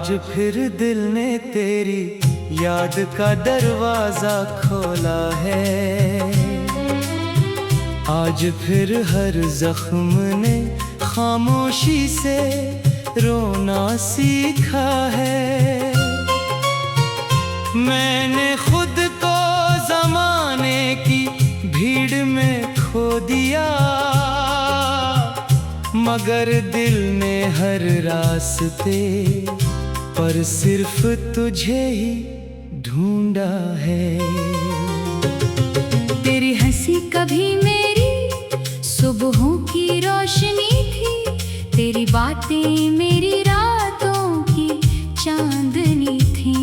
आज फिर दिल ने तेरी याद का दरवाजा खोला है। आज फिर हर जख्म ने खामोशी से रोना सीखा है। मैंने खुद को ज़माने की भीड़ में खो दिया, मगर दिल ने हर रास्ते पर सिर्फ तुझे ही ढूंढा है। तेरी हंसी कभी मेरी सुबहों की रोशनी थी, तेरी बातें मेरी रातों की चांदनी थी।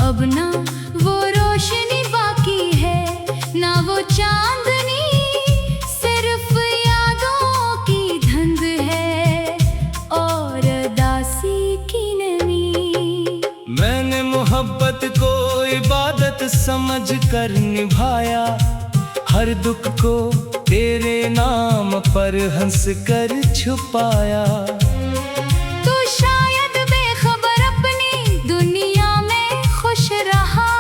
अब ना वो रोशनी बाकी है, ना वो चांदनी, सिर्फ यादों की धुंध है और दासी की नमी। मैंने मोहब्बत को इबादत समझ कर निभाया, हर दुख को तेरे नाम पर हंस कर छुपाया। तो शायद बेखबर अपनी दुनिया में खुश रहा,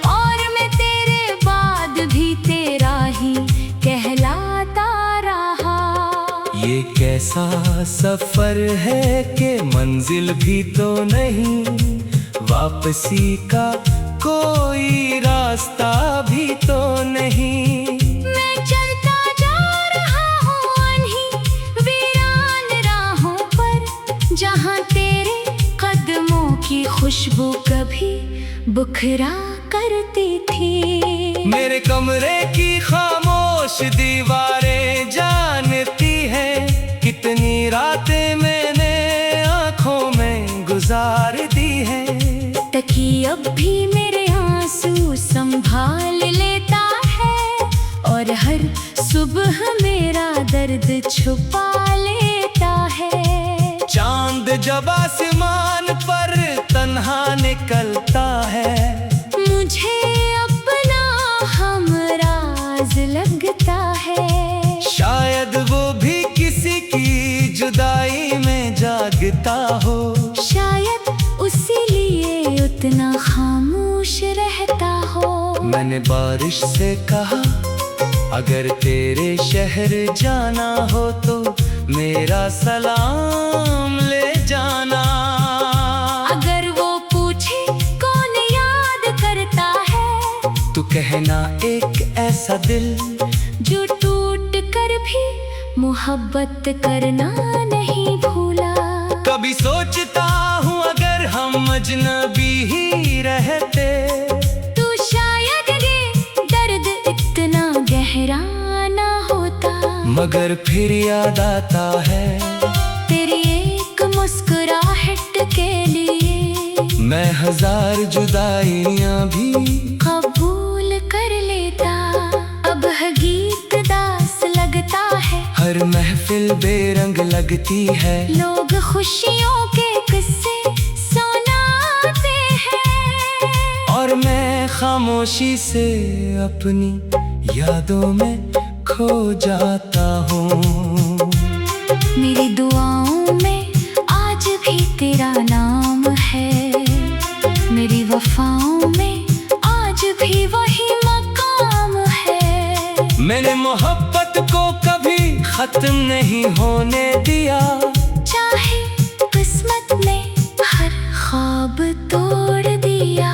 और मैं तेरे बाद भी तेरा ही कहलाता रहा। ये कैसा सफर है कि मंजिल भी तो नहीं, वापसी का कोई रास्ता भी तो नहीं। मैं चलता जा रहा हूँ अनही वीरान राहों पर, जहाँ तेरे कदमों की खुशबू कभी बुखरा करती थी। मेरे कमरे की खामोश दीवारें जानती हैं, कितनी रातें मैंने आँखों में गुजार दी हैं। तकिए अब भी मेरे आंसू संभाल लेता है, और हर सुबह मेरा दर्द छुपा लेता है। चांद जब आसमान पर तन्हा निकलता है, मुझे अपना हमराज लगता है। शायद वो भी किसी की जुदाई में जागता हो, शायद उसीलिए उतना खामोश रहता हो। मैंने बारिश से कहा, अगर तेरे शहर जाना हो तो मेरा सलाम ले जाना। अगर वो पूछे कौन याद करता है, तू कहना एक ऐसा दिल जो टूट कर भी मोहब्बत करना नहीं भूला। कभी सोचता हूँ अगर हम अजनबी ही रहते, तो शायद ये दर्द इतना गहरा ना होता। मगर फिर याद आता है तेरी एक मुस्कुराहट के लिए मैं हजार जुदाइयाँ भी कबूल कर लेता। अब गीत दास लगता है, हर महफिल बेरंग लगती है। लोग खुशियों के किस्से सुनाते हैं, और मैं खामोशी से अपनी यादों में खो जाता हूँ। मेरी दुआओं में आज भी तेरा नाम है, मेरी वफाओं में आज भी वही मकाम है। मैंने मोहब्बत को कभी खत्म नहीं होने दिया, चाहे किस्मत ने हर ख्वाब तोड़ दिया।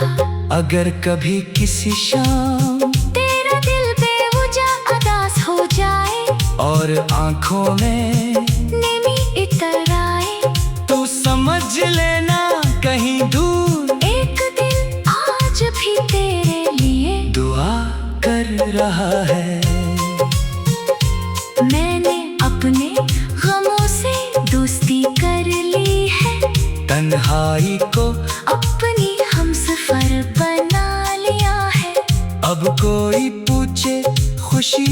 अगर कभी किसी शाम तेरा दिल बेवजह उदास हो जाए, और आँखों में नमी इतर आए, तो समझ लेना कहीं दूर एक दिल आज भी तेरे लिए दुआ कर रहा है। मैंने अपने गमों से दोस्ती कर ली है, तन्हाई को अपनी हमसफर बना लिया है। अब कोई पूछे खुशी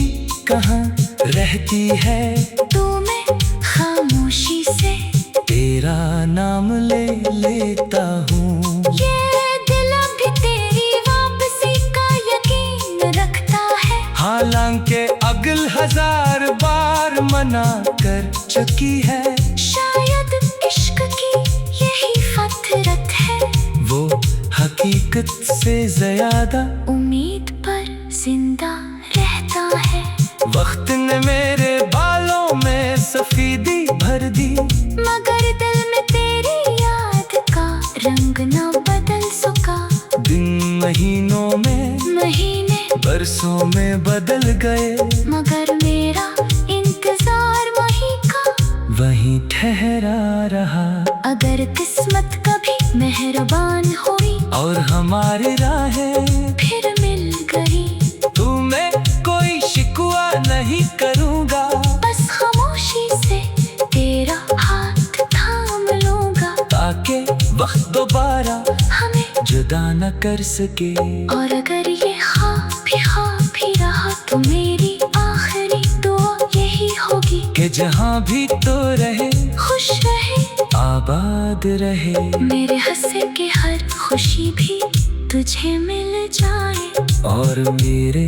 कहाँ रहती है, तो मैं खामोशी से तेरा नाम ले लेता हूँ। ये दिल भी तेरी वापसी का यकीन रखता है, हालांकि अगल हजार बार मना कर चुकी है। शायद इश्क की यही फतेह हकीकत से ज्यादा उम्मीद पर जिंदा रहता है। वक्त ने मेरे बालों में सफेदी भर दी, मगर दिल में तेरी याद का रंग न बदल सका। दिन महीनों में, महीने बरसों में बदल गए, मगर मेरा इंतजार वही का वहीं ठहरा रहा। अगर किस्मत कभी मेहरबान हुई और हमारी राहें फिर मिल गई, तुम्हें कोई शिकवा नहीं करूँगा, बस खामोशी से तेरा हाथ थाम लूंगा, ताकि वक्त दोबारा हमें जुदा न कर सके। और अगर ये ख्वाब ही रहा तो मेरी आखिरी दुआ यही होगी कि जहाँ भी तो रहे, खुश रहे, आबाद रहे। मेरे हंसे के हर खुशी भी तुझे मिल जाए, और मेरे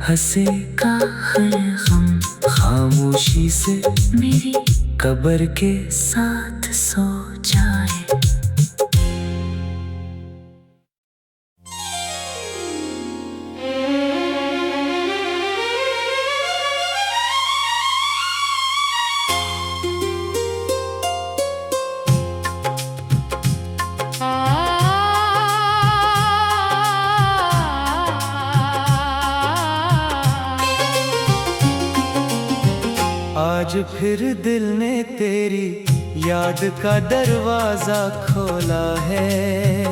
हंसे का हर गम खामोशी से मेरी कब्र के साथ सो जाए। आज फिर दिल ने तेरी याद का दरवाजा खोला है,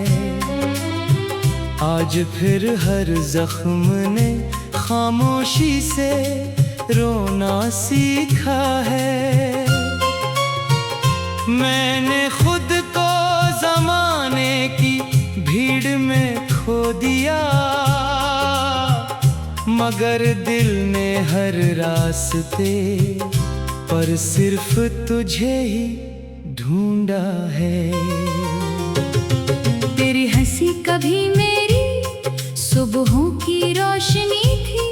आज फिर हर जख्म ने खामोशी से रोना सीखा है। मैंने खुद को जमाने की भीड़ में खो दिया, मगर दिल ने हर रास्ते पर सिर्फ तुझे ही ढूंढा है। तेरी हंसी कभी मेरी सुबहों की रोशनी थी,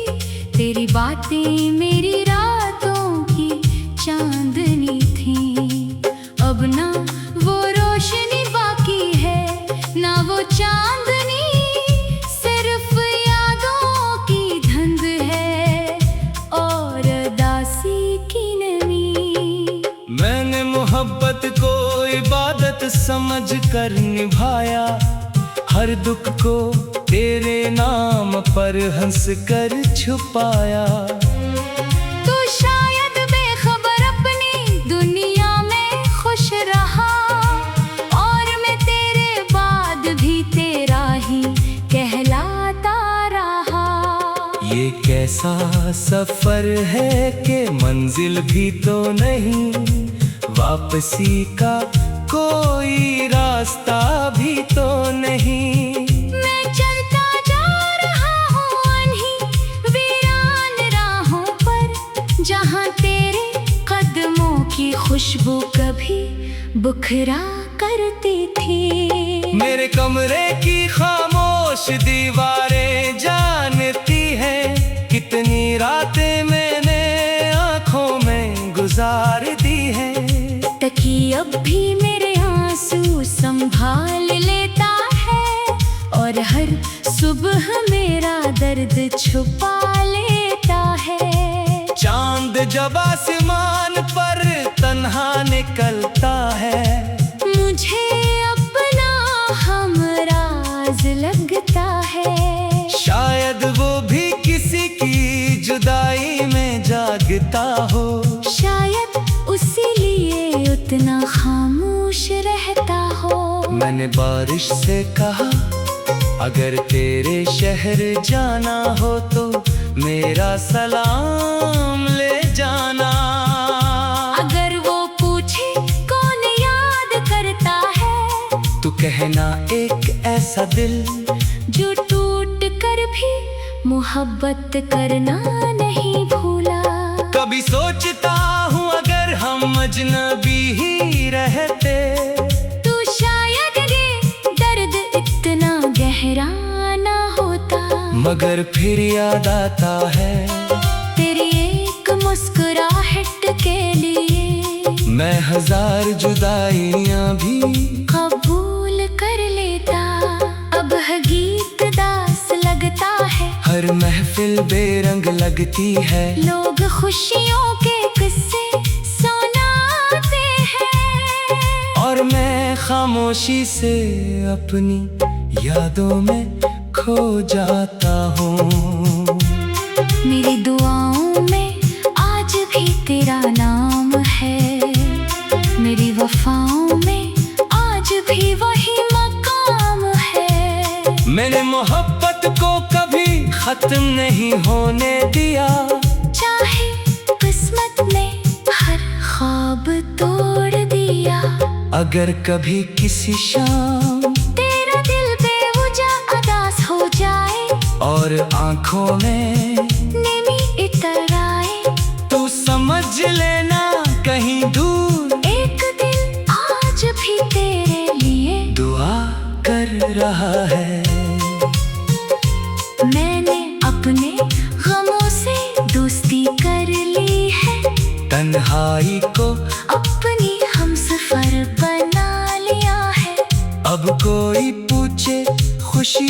तेरी बातें मेरी रातों की चांदनी थी। अब ना वो रोशनी बाकी है, ना वो चांदनी, सिर्फ यादों की धुंध है और दासी की नमी। मैंने मोहब्बत को इबादत समझ कर निभाया, हर दुख को तेरे नाम पर हंस कर छुपाया। तू शायद बेखबर अपनी दुनिया में खुश रहा, और मैं तेरे बाद भी तेरा ही कहलाता रहा। ये कैसा सफर है कि मंजिल भी तो नहीं, वापसी का कोई रास्ता भी तो नहीं। मैं चलता जा रहा हूँ अनही वीरान राहों पर, जहाँ तेरे कदमों की खुशबू कभी बुखरा करती थी। मेरे कमरे की खामोश दीवारें जानती हैं, कितनी रातें मैंने आँखों में गुजार दी हैं। तकी अब भी मेरे आंसू संभाल लेता है, और हर सुबह मेरा दर्द छुपा लेता है। चांद जब आसमान पर तन्हा निकलता है, मुझे अपना हमराज लगता है। शायद वो भी किसी की जुदाई में जागता हो, शायद उसीलिए उतना खामोश रहता हो। मैंने बारिश से कहा, अगर तेरे शहर जाना हो तो मेरा सलाम ले जाना। अगर वो पूछे कौन याद करता है, तू कहना एक ऐसा दिल जो टूट कर भी मोहब्बत करना नहीं भूला। कभी सोचता हूँ अगर हम अजनबी ही रहते, तो शायद ये दर्द इतना गहरा ना होता। मगर फिर याद आता है तेरी एक मुस्कुराहट के लिए मैं हजार जुदाइयाँ भी कबूल कर लेता। अब हगी बेरंग लगती है। लोग खुशियों के किस्से सुनाते हैं और मैं खामोशी से अपनी यादों में खो जाता हूँ। मेरी दुआओं में आज भी तेरा नाम है, मेरी वफाओं में आज भी वही मकाम है। मैंने मोहब्बत को कभी खत्म नहीं होने दिया, चाहे किस्मत ने हर ख्वाब तोड़ दिया। अगर कभी किसी शाम तेरा दिल बेवजह उदास हो जाए और आंखों में नमी इतर आए, तू समझ लेना कहीं दूर एक दिल आज भी तेरे लिए दुआ कर रहा है। मैंने अपने गमों से दोस्ती कर ली है, तन्हाई को अपनी हमसफर बना लिया है। अब कोई पूछे खुशी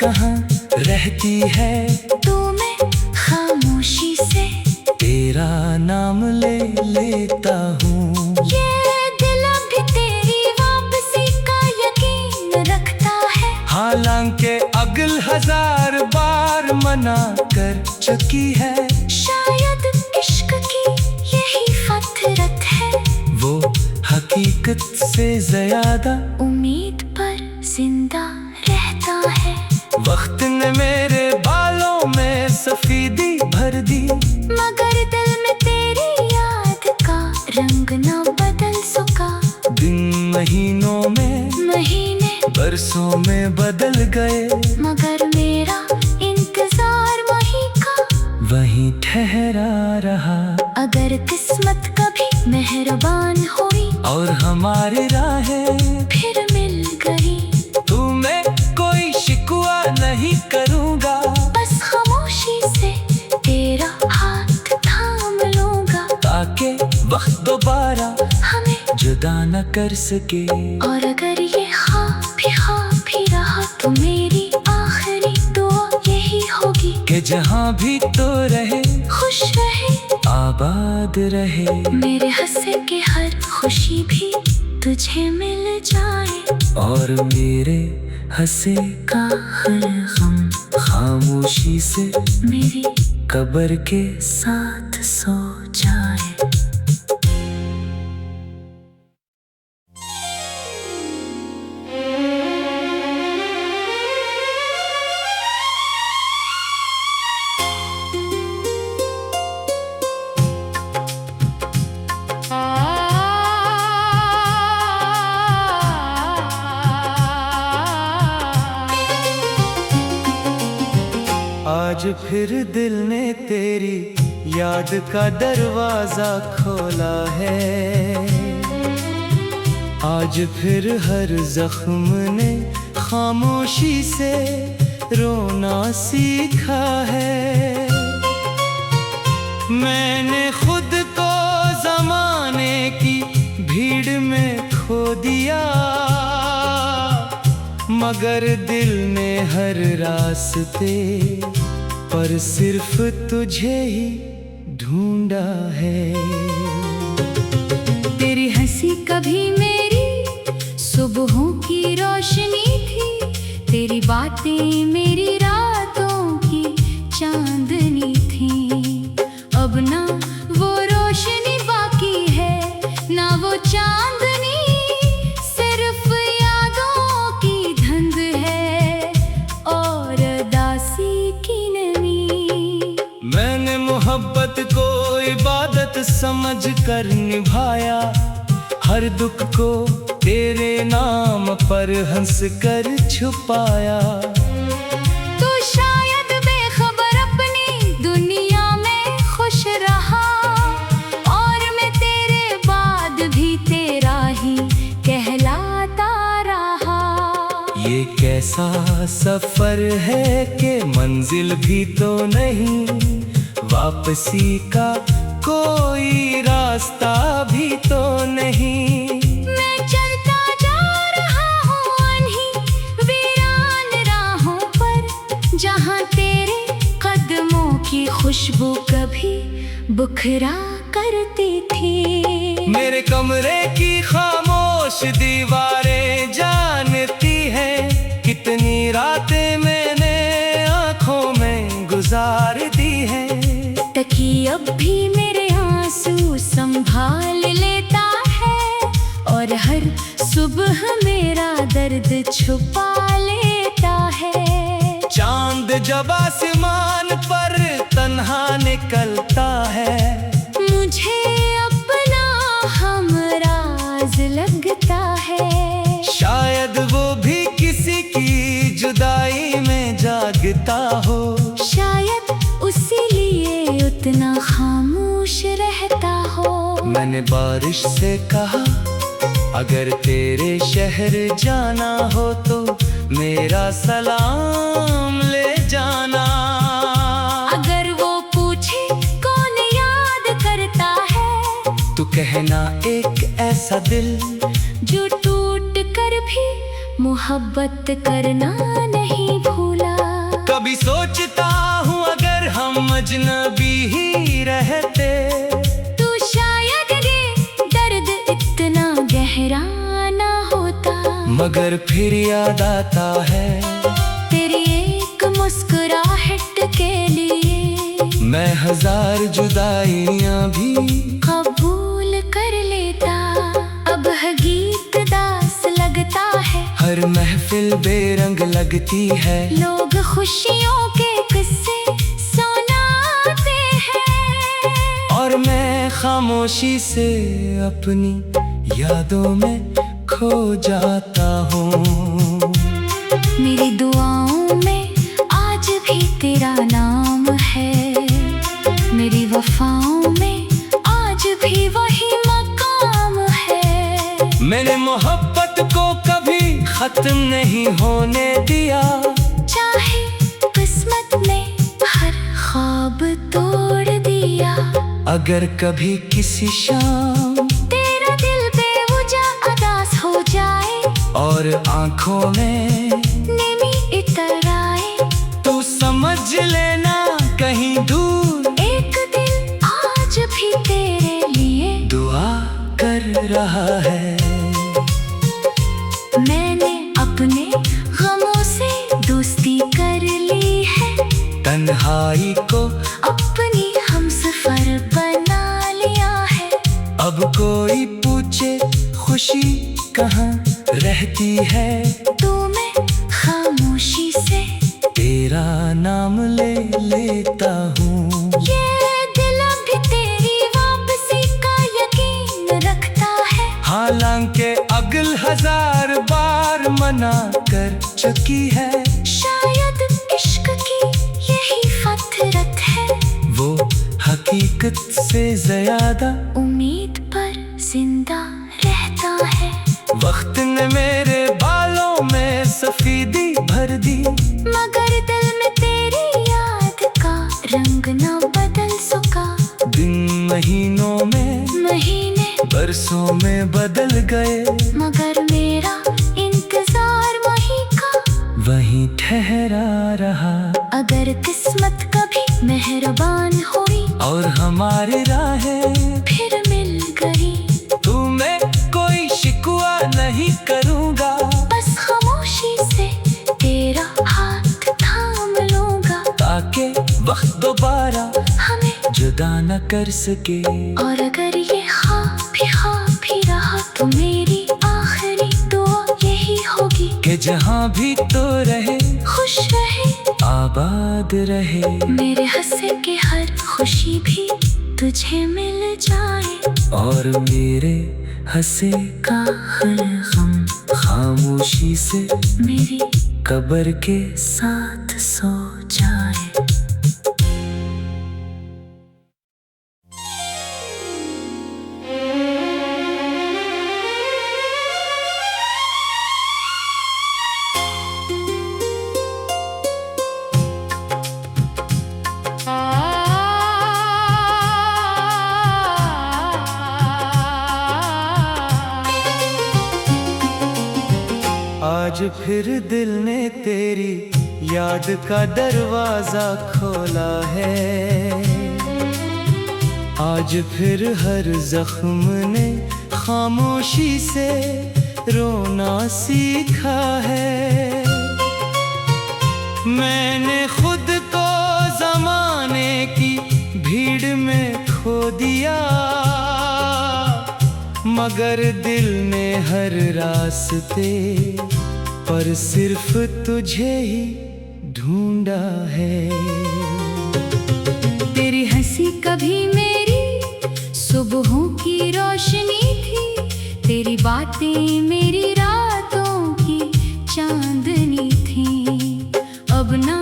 कहाँ रहती है, तू मैं खामोशी से तेरा नाम ले लेता हूँ। ये दिल भी तेरी वापसी का यकीन रखता है, हालांकि अगल 1000 बार मना कर चुकी है। शायद इश्क की यही फितरत है, वो हकीकत से ज्यादा उम्मीद पर जिंदा रहता है। वक्त ने मेरे बालों में सफेदी भर दी, मगर दिल में तेरी याद का रंग न बदल सका। दिन महीनों में महीने बरसों में बदल गए, मगर मेरा इंतजार वही का वहीं ठहरा रहा। अगर किस्मत कभी मेहरबान हुई और हमारी राहें फिर मिल गई, तुम्हें कोई शिकवा नहीं करूँगा, बस खामोशी से तेरा हाथ थाम लूंगा, ताकि वक्त दोबारा हमें जुदा न कर सके। और अगर ये ख्वाब भी रहा तो मेरी आखिरी दुआ यही होगी कि जहाँ भी तो रहे खुश रहे आबाद रहे। मेरे हंसे के हर खुशी भी तुझे मिल जाए, और मेरे हंसे का हर गम खामोशी से मेरी कब्र के साथ सो जाए। आज फिर दिल ने तेरी याद का दरवाजा खोला है, आज फिर हर जख्म ने खामोशी से रोना सीखा है। मैंने खुद को जमाने की भीड़ में खो दिया, मगर दिल ने हर रास्ते पर सिर्फ तुझे ही ढूंढा है। तेरी हंसी कभी मेरी सुबहों की रोशनी थी, तेरी बातें मेरी रातों की चांदनी थी। अब ना वो रोशनी बाकी है, ना वो चांदनी, सिर्फ यादों की धुंध है और दासी की नमी। मैंने मोहब्बत को इबादत समझ कर निभाया, हर दुख को तेरे नाम पर हंस कर छुपाया। तो शायद बेखबर अपनी दुनिया में खुश रहा, और मैं तेरे बाद भी तेरा ही कहलाता रहा। ये कैसा सफर है कि मंजिल भी तो नहीं, वापसी का कोई रास्ता भी तो नहीं। मैं चलता जा रहा हूँ अनही वीरान राहों पर, जहाँ तेरे कदमों खुशबू कभी बुखरा करती थी। मेरे कमरे की खामोश दीवारें जानती हैं कितनी रातें मैंने आंखों में गुजार दी हैं। तकिया अब भी मेरे आंसू संभाल लेता है और हर सुबह मेरा दर्द छुपा लेता है। चांद जब आसमान पर तन्हा निकलता है, मुझे अपना हमराज लगता है। शायद वो भी किसी की जुदाई में जागता हो, शायद उसीलिए उतना खामोश रहता हो। मैंने बारिश से कहा अगर तेरे शहर जाना हो तो मेरा सलाम ले जाना। अगर वो पूछे कौन याद करता है, तू कहना एक ऐसा दिल जो टूट कर भी मोहब्बत करना नहीं भूला। कभी सोचता हूँ अगर हम अजनबी ही रहते, तो शायद ये दर्द इतना गहरा ना होता। मगर फिर याद आता है तेरी एक मुस्कुराहट के लिए मैं हजार जुदाइयाँ भी कबूल कर लेता। अब है गीत दास लगता है, हर महफिल बेरंग लगती है। लोग खुशियों के किस्से सुनाते हैं और मैं खामोशी से अपनी यादों में खो जाता हूँ। मेरी दुआओं में आज भी तेरा नाम है, मेरी वफाओं में आज भी वही मकाम है। मैंने मोहब्बत को कभी खत्म नहीं होने दिया, चाहे किस्मत ने हर ख्वाब तोड़ दिया। अगर कभी किसी शाम तेरा दिल बेवजह उदास हो जाए और आंखों में नमी इतर आए, तो समझ लेना कहीं दूर एक दिल आज भी तेरे लिए दुआ कर रहा है। मैंने अपने गमों से दोस्ती कर ली है, तन्हाई को अपनी हमसफर बना लिया है। अब कोई पूछे खुशी कहाँ रहती है, तो मैं खामोशी से तेरा नाम ले लेता हूँ। ये दिल भी तेरी वापसी का यकीन रखता है, हालांकि अगल हजार बार मना कर चुकी है। शायद इश्क की यही फतरत है, वो हकीकत से ज्यादा उम्मीद पर जिंदा रहता है। वक्त ने मेरे बालों में सफेदी भर दी, मगर दिल में तेरी याद का रंग न बदल सका। दिन महीनों में महीने बरसों में बदल गए, मगर मेरा इंतजार वही का वहीं ठहरा रहा। अगर किस्मत कभी मेहरबान हुई और हमारी राहें फिर मिल गई, तुम्हें कोई शिकवा नहीं करूँगा, बस खामोशी से तेरा हाथ थाम लूंगा, ताकि वक्त दोबारा हमें जुदा न कर सके। और अगर ये ख्वाब ही रहा तो मेरी आखिरी दुआ यही होगी कि जहाँ भी तो रहे खुश रहे आबाद रहे। मेरे हंसे के हर खुशी भी तुझे मिल जाए, और मेरे हंसे का हर गम खामोशी से मेरी कब्र के साथ सो जाए। आज फिर दिल ने तेरी याद का दरवाजा खोला है। आज फिर हर जख्म ने खामोशी से रोना सीखा है। मैंने खुद को जमाने की भीड़ में खो दिया, मगर दिल ने हर रास्ते पर सिर्फ तुझे ही ढूंढा है। तेरी हंसी कभी मेरी सुबहों की रोशनी थी, तेरी बातें मेरी रातों की चांदनी थी। अब ना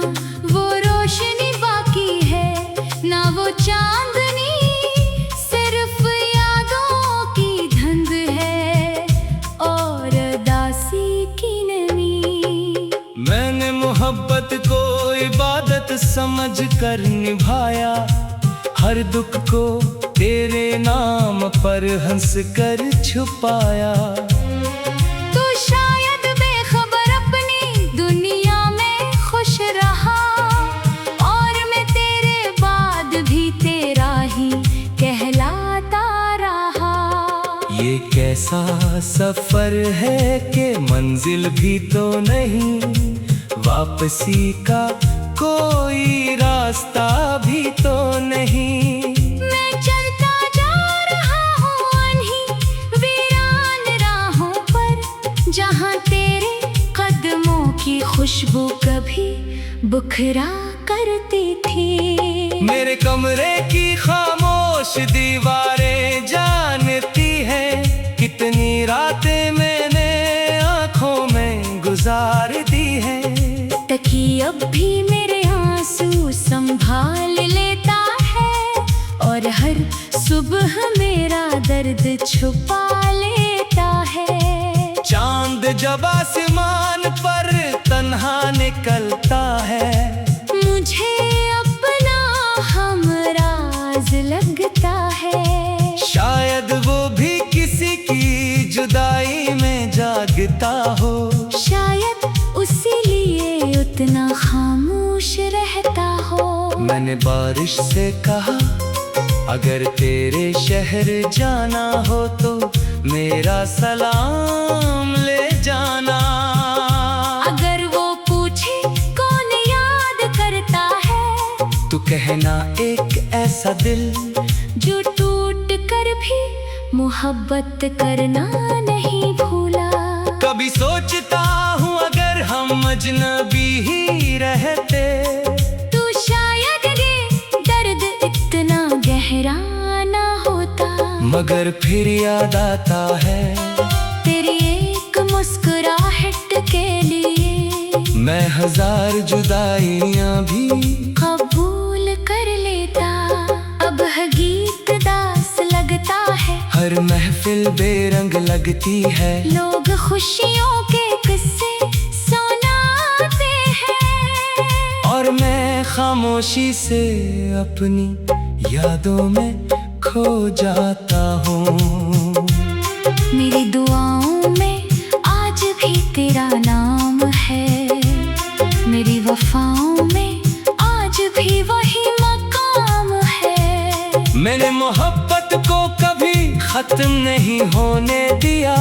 वो रोशनी बाकी है, ना वो चांदनी, सिर्फ यादों की धुंध है और दासी की नमी। मैंने मोहब्बत को इबादत समझ कर निभाया, हर दुख को तेरे नाम पर हंस कर छुपाया। तू शायद बेखबर अपनी दुनिया में खुश रहा, और मैं तेरे बाद भी तेरा ही कहलाता रहा। ये कैसा सफर है कि मंजिल भी तो नहीं, वापसी का कोई रास्ता भी तो नहीं। मैं चलता जा रहा हूँ अनही वीरान राहों पर, जहाँ तेरे कदमों की खुशबू कभी बुखरा करती थी। मेरे कमरे की खामोश दीवारें जानती हैं, कितनी रातें मैंने आँखों में गुजार दी हैं। तकी अब भी मेरे आंसू संभाल लेता है, और हर सुबह मेरा दर्द छुपा लेता है। चांद जब आसमान पर तन्हा निकलता है, मुझे अपना हमराज लगता है। शायद वो भी किसी की जुदाई में जागता हो, शायद उसीलिए उतना खामोश रहता हो। मैंने बारिश से कहा, अगर तेरे शहर जाना हो तो मेरा सलाम ले जाना। अगर वो पूछे कौन याद करता है, तू कहना एक ऐसा दिल जो टूट कर भी मोहब्बत करना नहीं भूला। कभी सोचता हूँ अगर हम अजनबी ही रहते, तो शायद ये दर्द इतना गहरा ना होता। मगर फिर याद आता है तेरी एक मुस्कुराहट के लिए मैं हजार जुदाइयाँ भी कबूल कर लेता। अब है गीत दास लगता है, हर महफिल बेरंग लगती है। लोग खुशियों के किस्से सुनाते हैं, और मैं खामोशी से अपनी यादों में खो जाता हूँ। मेरी दुआओं में आज भी तेरा नाम है, मेरी वफाओं में आज भी वही मकाम है। मैंने मोहब्बत को कभी खत्म नहीं होने दिया,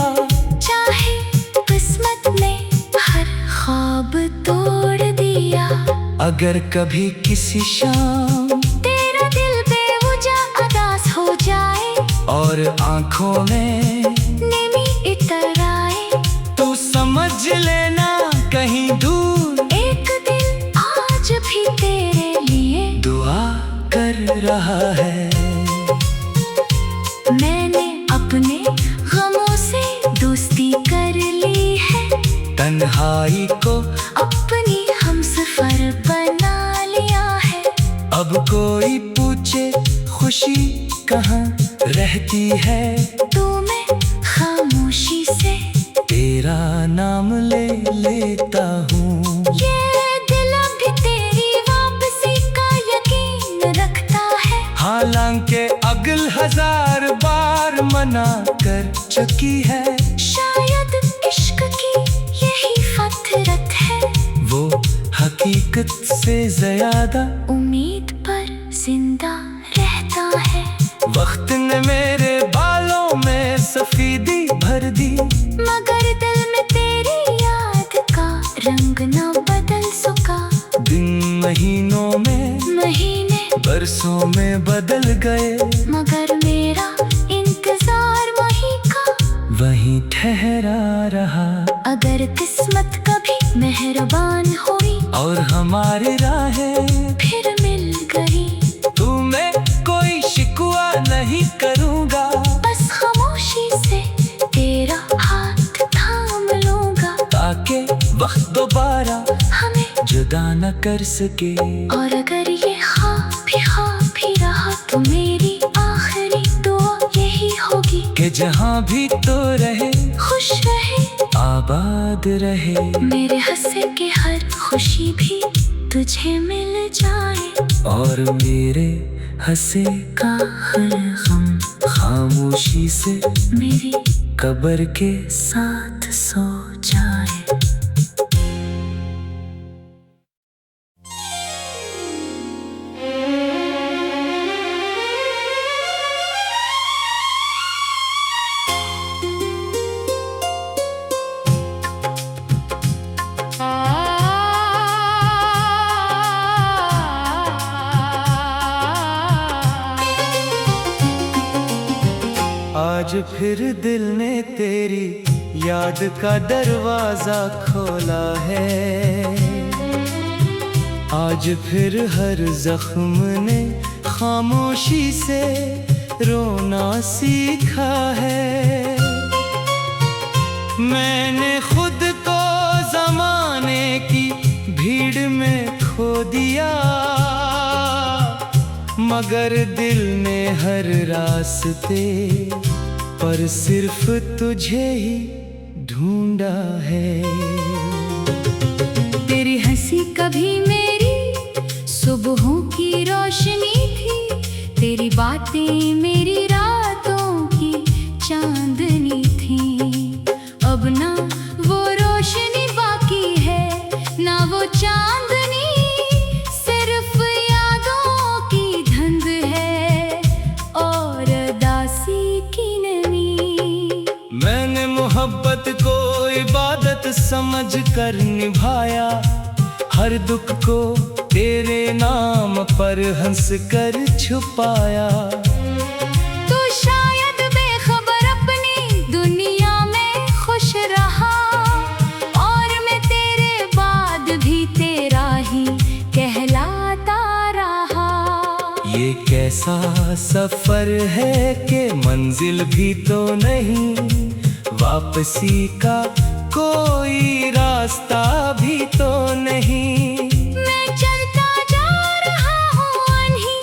चाहे किस्मत ने हर ख्वाब तोड़ दिया। अगर कभी किसी शाम तेरा दिल बेवजह उदास हो जाए, और आंखों में नमी इतर आए, तो समझ लेना कहीं दूर एक दिल आज भी तेरे लिए दुआ कर रहा है। मैंने अपने गमों से दोस्ती कर ली है, तन्हाई को अपनी हमसफर बना लिया है। अब कोई पूछे खुशी कहाँ रहती है, तो मैं खामोशी से तेरा नाम ले लेता हूँ। ये दिल भी तेरी वापसी का यकीन रखता है, हालांकि अगल हजार बार मना कर चुकी है। शायद इश्क की यही फतरत है, वो हकीकत हकीकत से ज्यादा उम्मीद पर जिंदा रहता है। वक्त ने मेरे बालों में सफेदी भर दी, मगर दिल में तेरी याद का रंग न बदल सका। दिन महीनों में, महीने बरसों में बदल गए, मगर मेरा इंतजार वही का वहीं ठहरा रहा। अगर किस्मत कभी मेहरबान हुई और हमारी राहें फिर मिल गई, तुम्हें कोई शिकवा नहीं करूँगा। बस खामोशी से तेरा हाथ थाम लूंगा, ताकि वक्त दोबारा हमें जुदा न कर सके। और अगर ये ख्वाब भी रहा तो मेरी आखिरी दुआ यही होगी कि जहाँ भी तो रहे, खुश रहे, आबाद रहे। मेरे हंसे के हर खुशी भी तुझे मिल जाए, और मेरे हंसे का हर गम खामोशी से मेरी कब्र के साथ सो जाए। आज फिर दिल ने तेरी याद का दरवाजा खोला है। आज फिर हर जख्म ने खामोशी से रोना सीखा है। मैंने खुद को जमाने की भीड़ में खो दिया, मगर दिल ने हर रास्ते पर सिर्फ तुझे ही ढूंढा है। तेरी हंसी कभी मेरी सुबहों की रोशनी थी, तेरी बातें मेरी रातों की चांदनी थी। अब ना वो रोशनी बाकी है, ना वो चांदनी, सिर्फ यादों की धुंध है और दासी की नमी। मैंने मोहब्बत को इबादत समझ कर निभाया, हर दुख को तेरे नाम पर हंस कर छुपाया। तू शायद बेखबर अपनी दुनिया में खुश रहा, और मैं तेरे बाद भी तेरा ही कहलाता रहा। ये कैसा सफर है कि मंजिल भी तो नहीं, वापसी का कोई रास्ता भी तो नहीं। मैं चलता जा रहा हूँ अनही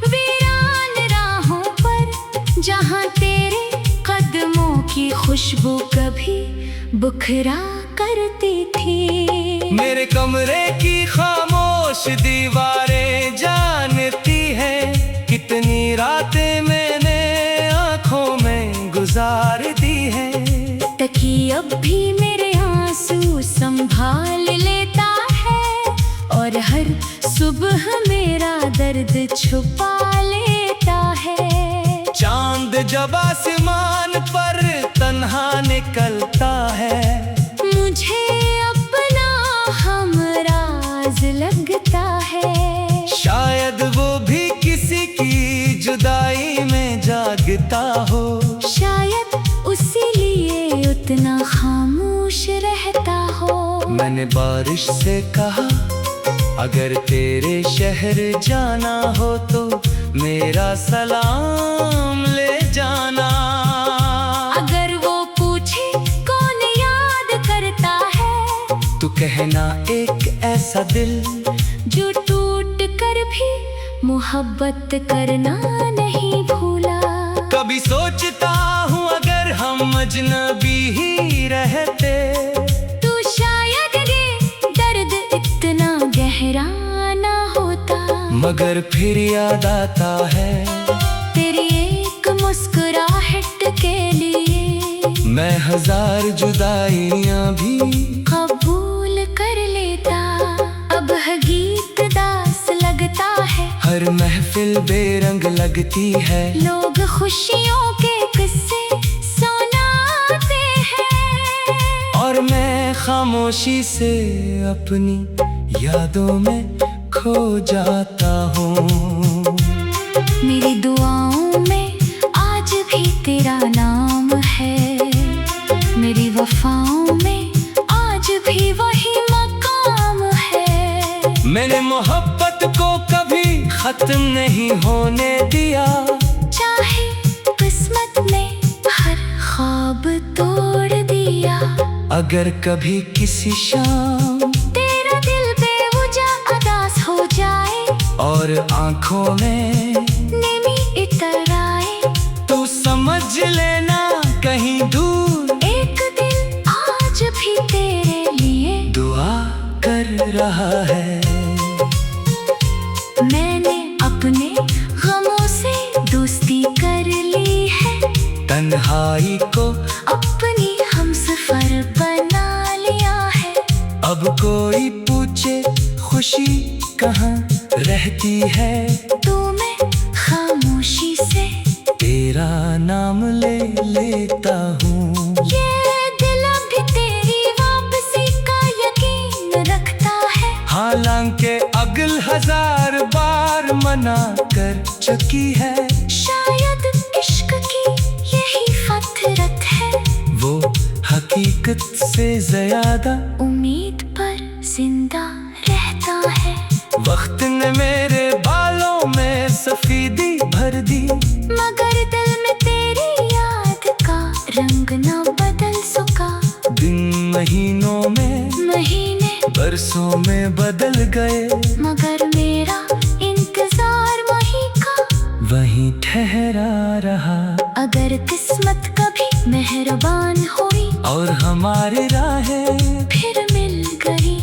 वीरान राहों पर, जहाँ तेरे कदमों की खुशबू कभी बुखरा करती थी। मेरे कमरे की खामोश दीवारें जानती हैं, कितनी रातें मैंने आँखों में गुजार दी हैं। तकी अब भी मेरे आंसू संभाल लेता है, और हर सुबह मेरा दर्द छुपा लेता है। चांद जब आसमान पर तन्हा निकलता है, मुझे अपना हमराज लगता है। शायद वो भी किसी की जुदाई में जागता हो, शायद उसीलिए उतना खामोश रहता हो। मैंने बारिश से कहा, अगर तेरे शहर जाना हो तो मेरा सलाम ले जाना। अगर वो पूछे कौन याद करता है, तू कहना एक ऐसा दिल जो टूट कर भी मोहब्बत करना नहीं भूला। कभी सोचता हूँ अगर हम अजनबी ही रहते, तो शायद ये दर्द इतना गहरा ना होता। मगर फिर याद आता है तेरी एक मुस्कुराहट के लिए मैं हजार जुदाइयाँ भी कबूल कर लेता। अब है पर महफिल बेरंग लगती है। लोग खुशियों के किस्से सुनाते हैं और मैं खामोशी से अपनी यादों में खो जाता हूँ। मेरी दुआओं में आज भी तेरा नाम है, मेरी वफाओं में आज भी वही मकाम है। मैंने मोहब्बत को कभी खत्म नहीं होने दिया, चाहे किस्मत ने हर ख्वाब तोड़ दिया। अगर कभी किसी शाम तेरा दिल बेवजह उदास हो जाए और आंखों में नमी इतर आए, तो समझ लेना कहीं दूर एक दिल आज भी तेरे लिए दुआ कर रहा है। मैंने अपने गमों से दोस्ती कर ली है, तन्हाई को अपनी हमसफर बना लिया है। अब कोई पूछे खुशी कहाँ रहती है, तो मैं खामोशी से तेरा नाम ले लेता हूँ। ये दिल भी तेरी वापसी का यकीन रखता है, हालांकि अगल 1000 बार मना कर चुकी है। शायद इश्क की यही फितरत है, वो हकीकत से ज्यादा उम्मीद पर जिंदा रहता है। वक्त ने मेरे बालों में सफेदी भर दी, मगर दिल में तेरी याद का रंग न बदल सका। दिन महीनों में महीने बरसों में बदल गए, मगर मेरा इंतजार वही का वहीं ठहरा रहा। अगर किस्मत कभी मेहरबान हुई और हमारी राहें फिर मिल गई,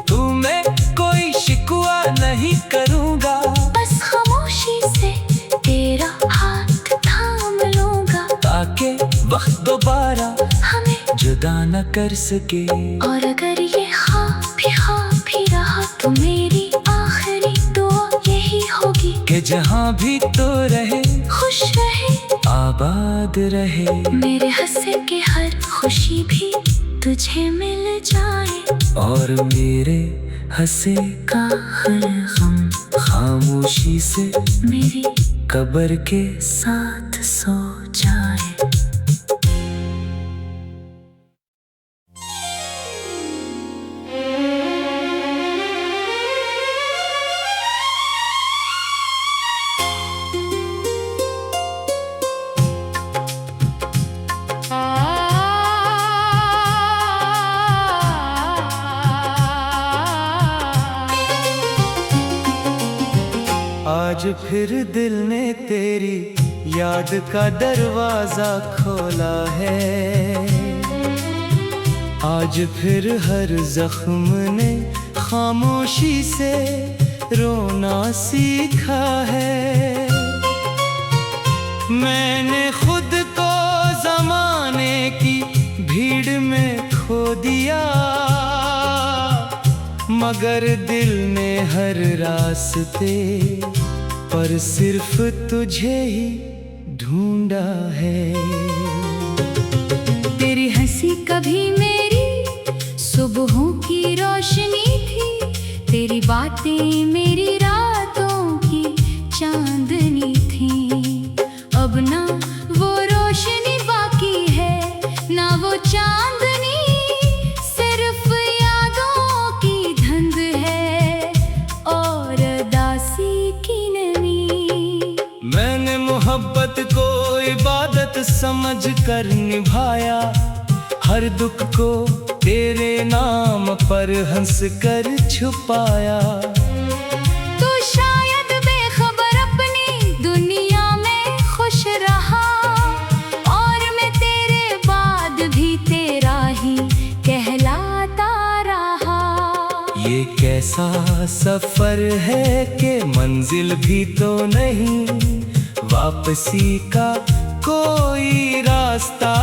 तुम्हें कोई शिकवा नहीं करूँगा, बस खामोशी से तेरा हाथ थाम लूंगा, ताकि वक्त दोबारा हमें जुदा न कर सके। और अगर ये ख्वाब ही रहा तो मेरी आखिरी दुआ यही होगी कि जहाँ भी तो रहे खुश रहे आबाद रहे। मेरे हंसे के हर खुशी भी तुझे मिल जाए, और मेरे हंसे का हर गम खामोशी से मेरी कब्र के साथ सो जाए। आज फिर दिल ने तेरी याद का दरवाजा खोला है, आज फिर हर जख्म ने खामोशी से रोना सीखा है। मैंने खुद को जमाने की भीड़ में खो दिया, मगर दिल ने हर रास्ते पर सिर्फ तुझे ही ढूंढा है। तेरी हंसी कभी मेरी सुबहों की रोशनी थी, तेरी बातें मेरी रातों की चांदनी थी। अब ना वो रोशनी बाकी है, ना वो चांदनी, सिर्फ यादों की धुंध है और दासी की नमी। मैंने मोहब्बत को इबादत समझ कर निभाया, हर दुख को तेरे नाम पर हंस कर छुपाया। तो शायद बेखबर अपनी दुनिया में खुश रहा, और मैं तेरे बाद भी तेरा ही कहलाता रहा। ये कैसा सफर है कि मंजिल भी तो नहीं, वापसी का कोई रास्ता